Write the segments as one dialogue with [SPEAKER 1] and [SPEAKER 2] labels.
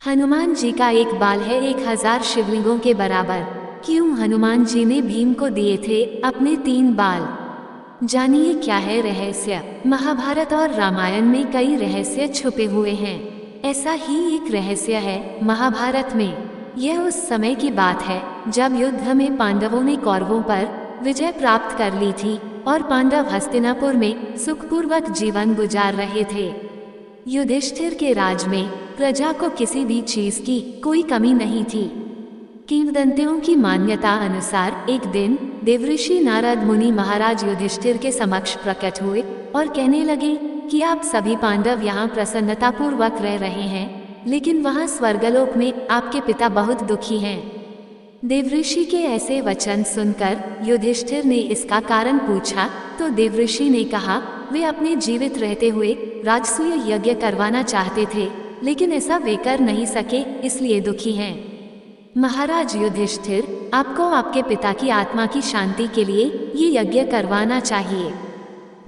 [SPEAKER 1] हनुमान जी का एक बाल है 1000 शिवलिंगों के बराबर। क्यों हनुमान जी ने भीम को दिए थे अपने 3 बाल? जानिए क्या है रहस्य। महाभारत और रामायण में कई रहस्य छुपे हुए हैं। ऐसा ही एक रहस्य है महाभारत में। यह उस समय की बात है जब युद्ध में पांडवों ने कौरवों पर विजय प्राप्त कर ली थी और पांडव हस्तिनापुर में सुखपूर्वक जीवन गुजार रहे थे। युधिष्ठिर के राज में प्रजा को किसी भी चीज की कोई कमी नहीं थी। किंवदंतियों की मान्यता अनुसार एक दिन देवऋषि नारद मुनि महाराज युधिष्ठिर के समक्ष प्रकट हुए और कहने लगे कि आप सभी पांडव यहाँ प्रसन्नतापूर्वक रह रहे हैं, लेकिन वहाँ स्वर्गलोक में आपके पिता बहुत दुखी हैं। देवऋषि के ऐसे वचन सुनकर युधिष्ठिर ने इसका कारण पूछा तो देवऋषि ने कहा वे अपने जीवित रहते हुए राजसूय यज्ञ करवाना चाहते थे, लेकिन ऐसा वे कर नहीं सके, इसलिए दुखी हैं। महाराज युधिष्ठिर, आपको आपके पिता की आत्मा की शांति के लिए ये यज्ञ करवाना चाहिए।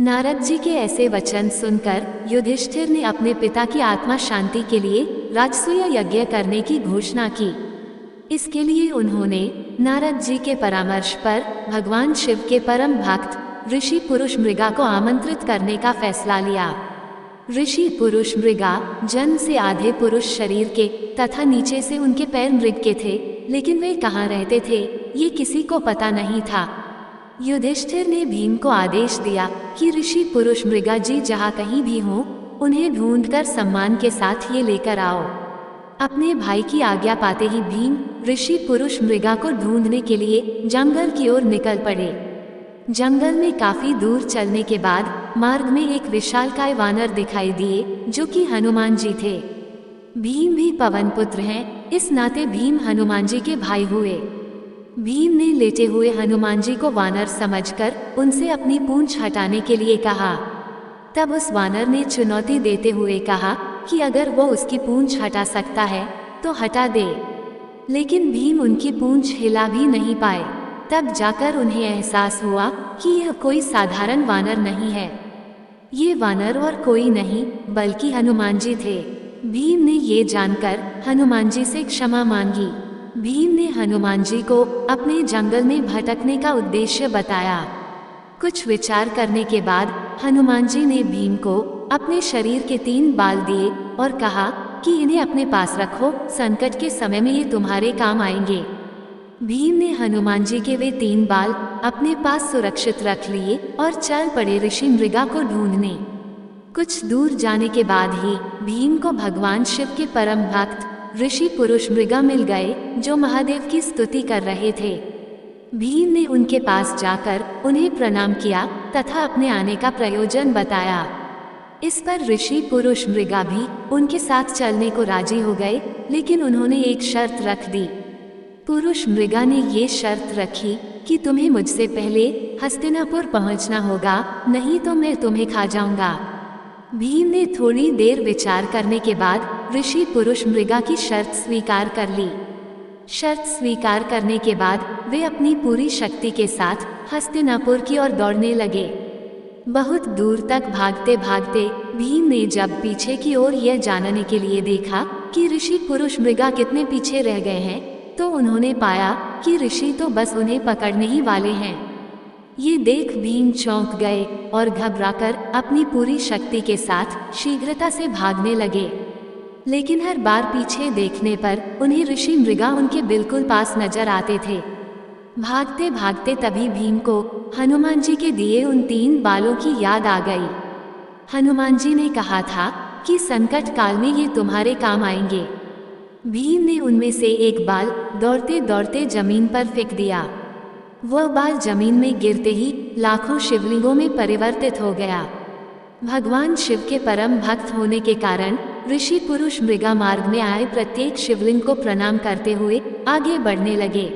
[SPEAKER 1] नारद जी के ऐसे वचन सुनकर युधिष्ठिर ने अपने पिता की आत्मा शांति के लिए राजसूय यज्ञ करने की घोषणा की। इसके लिए उन्होंने नारद जी के परामर्श पर भगवान शिव के परम भक्त ऋषि पुरुष मृगा को आमंत्रित करने का फैसला लिया। ऋषि पुरुष मृगा जन्म से आधे पुरुष शरीर के तथा नीचे से उनके पैर मृग के थे, लेकिन वे कहाँ रहते थे ये किसी को पता नहीं था। युधिष्ठिर ने भीम को आदेश दिया कि ऋषि पुरुष मृगा जी जहाँ कहीं भी हों, उन्हें ढूंढकर सम्मान के साथ ये लेकर आओ। अपने भाई की आज्ञा पाते ही भीम ऋषि पुरुष मृगा को ढूंढने के लिए जंगल की ओर निकल पड़े। जंगल में काफी दूर चलने के बाद मार्ग में एक विशालकाय वानर दिखाई दिए जो कि हनुमान जी थे। भीम भी पवन पुत्र हैं, इस नाते भीम हनुमान जी के भाई हुए। भीम ने लेटे हुए हनुमान जी को वानर समझकर उनसे अपनी पूंछ हटाने के लिए कहा। तब उस वानर ने चुनौती देते हुए कहा कि अगर वो उसकी पूंछ हटा सकता है तो हटा दे, लेकिन भीम उनकी पूंछ हिला भी नहीं पाए। तब जाकर उन्हें एहसास हुआ कि यह कोई साधारण वानर नहीं है, ये वानर और कोई नहीं बल्कि हनुमान जी थे। भीम ने ये जानकर हनुमान जी से क्षमा मांगी। भीम ने हनुमान जी को अपने जंगल में भटकने का उद्देश्य बताया। कुछ विचार करने के बाद हनुमान जी ने भीम को अपने शरीर के 3 बाल दिए और कहा कि इन्हें अपने पास रखो, संकट के समय में ये तुम्हारे काम आएंगे। भीम ने हनुमान जी के वे 3 बाल अपने पास सुरक्षित रख लिए और चल पड़े ऋषि मृगा को ढूंढने। कुछ दूर जाने के बाद ही भीम को भगवान शिव के परम भक्त ऋषि पुरुष मृगा मिल गए जो महादेव की स्तुति कर रहे थे। भीम ने उनके पास जाकर उन्हें प्रणाम किया तथा अपने आने का प्रयोजन बताया। इस पर ऋषि पुरुष मृगा भी उनके साथ चलने को राजी हो गए, लेकिन उन्होंने एक शर्त रख दी। पुरुष मृगा ने ये शर्त रखी कि तुम्हें मुझसे पहले हस्तिनापुर पहुंचना होगा, नहीं तो मैं तुम्हें खा जाऊंगा। भीम ने थोड़ी देर विचार करने के बाद ऋषि पुरुष मृगा की शर्त स्वीकार कर ली। शर्त स्वीकार करने के बाद वे अपनी पूरी शक्ति के साथ हस्तिनापुर की ओर दौड़ने लगे। बहुत दूर तक भागते भागते भीम ने जब पीछे की ओर यह जानने के लिए देखा कि ऋषि पुरुष मृगा कितने पीछे रह गए हैं, तो उन्होंने पाया कि ऋषि तो बस उन्हें पकड़ने ही वाले हैं। ये देख भीम चौंक गए और घबराकर अपनी पूरी शक्ति के साथ शीघ्रता से भागने लगे, लेकिन हर बार पीछे देखने पर उन्हें ऋषि मृगा उनके बिल्कुल पास नजर आते थे। भागते भागते तभी भीम को हनुमान जी के दिए उन 3 बालों की याद आ गई। हनुमान जी ने कहा था कि संकट काल में ये तुम्हारे काम आएंगे। भीम ने उनमें से एक बाल दौड़ते दौड़ते जमीन पर फेंक दिया। वह बाल जमीन में गिरते ही लाखों शिवलिंगों में परिवर्तित हो गया। भगवान शिव के परम भक्त होने के कारण ऋषि पुरुष मृगा मार्ग में आए प्रत्येक शिवलिंग को प्रणाम करते हुए आगे बढ़ने लगे।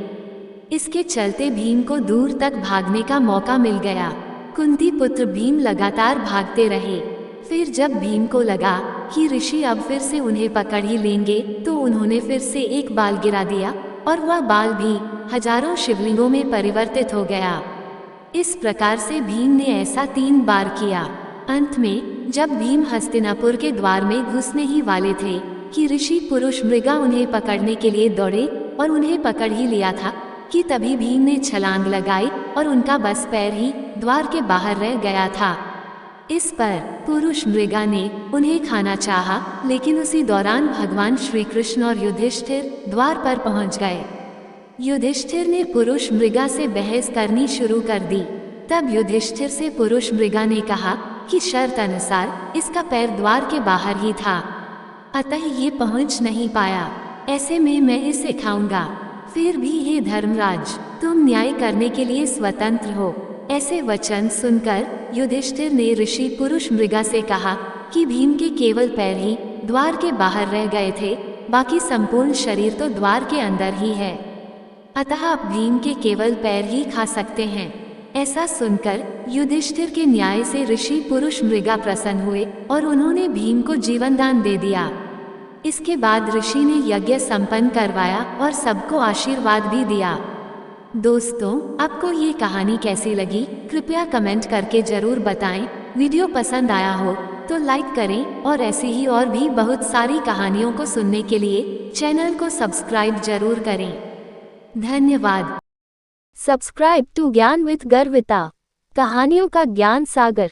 [SPEAKER 1] इसके चलते भीम को दूर तक भागने का मौका मिल गया। कुंती पुत्र भीम लगातार भागते रहे। फिर जब भीम को लगा कि ऋषि अब फिर से उन्हें पकड़ ही लेंगे, तो उन्होंने फिर से एक बाल गिरा दिया और वह बाल भी हजारों शिवलिंगों में परिवर्तित हो गया। इस प्रकार से भीम ने ऐसा 3 बार किया। अंत में जब भीम हस्तिनापुर के द्वार में घुसने ही वाले थे कि ऋषि पुरुष मृगा उन्हें पकड़ने के लिए दौड़े और उन्हें पकड़ ही लिया था कि तभी भीम ने छलांग लगाई और उनका बस पैर ही द्वार के बाहर रह गया था। इस पर पुरुष मृगा ने उन्हें खाना चाहा, लेकिन उसी दौरान भगवान श्री कृष्ण और युधिष्ठिर द्वार पर पहुंच गए। युधिष्ठिर ने पुरुष मृगा से बहस करनी शुरू कर दी। तब युधिष्ठिर से पुरुष मृगा ने कहा कि शर्त अनुसार इसका पैर द्वार के बाहर ही था, अतः ये पहुंच नहीं पाया। ऐसे में मैं इसे खाऊंगा। फिर भी हे धर्मराज, तुम न्याय करने के लिए स्वतंत्र हो। ऐसे वचन सुनकर युधिष्ठिर ने ऋषि पुरुष मृगा से कहा कि भीम के केवल पैर ही द्वार के बाहर रह गए थे, बाकी संपूर्ण शरीर तो द्वार के अंदर ही है, अतः आप भीम के केवल पैर ही खा सकते हैं। ऐसा सुनकर युधिष्ठिर के न्याय से ऋषि पुरुष मृगा प्रसन्न हुए और उन्होंने भीम को जीवन दान दे दिया। इसके बाद ऋषि ने यज्ञ संपन्न करवाया और सबको आशीर्वाद भी दिया। दोस्तों, आपको ये कहानी कैसी लगी कृपया कमेंट करके जरूर बताएं। वीडियो पसंद आया हो तो लाइक करें और ऐसी ही और भी बहुत सारी कहानियों को सुनने के लिए चैनल को सब्सक्राइब जरूर करें। धन्यवाद।
[SPEAKER 2] सब्सक्राइब टू ज्ञान विद गर्विता, कहानियों का ज्ञान सागर।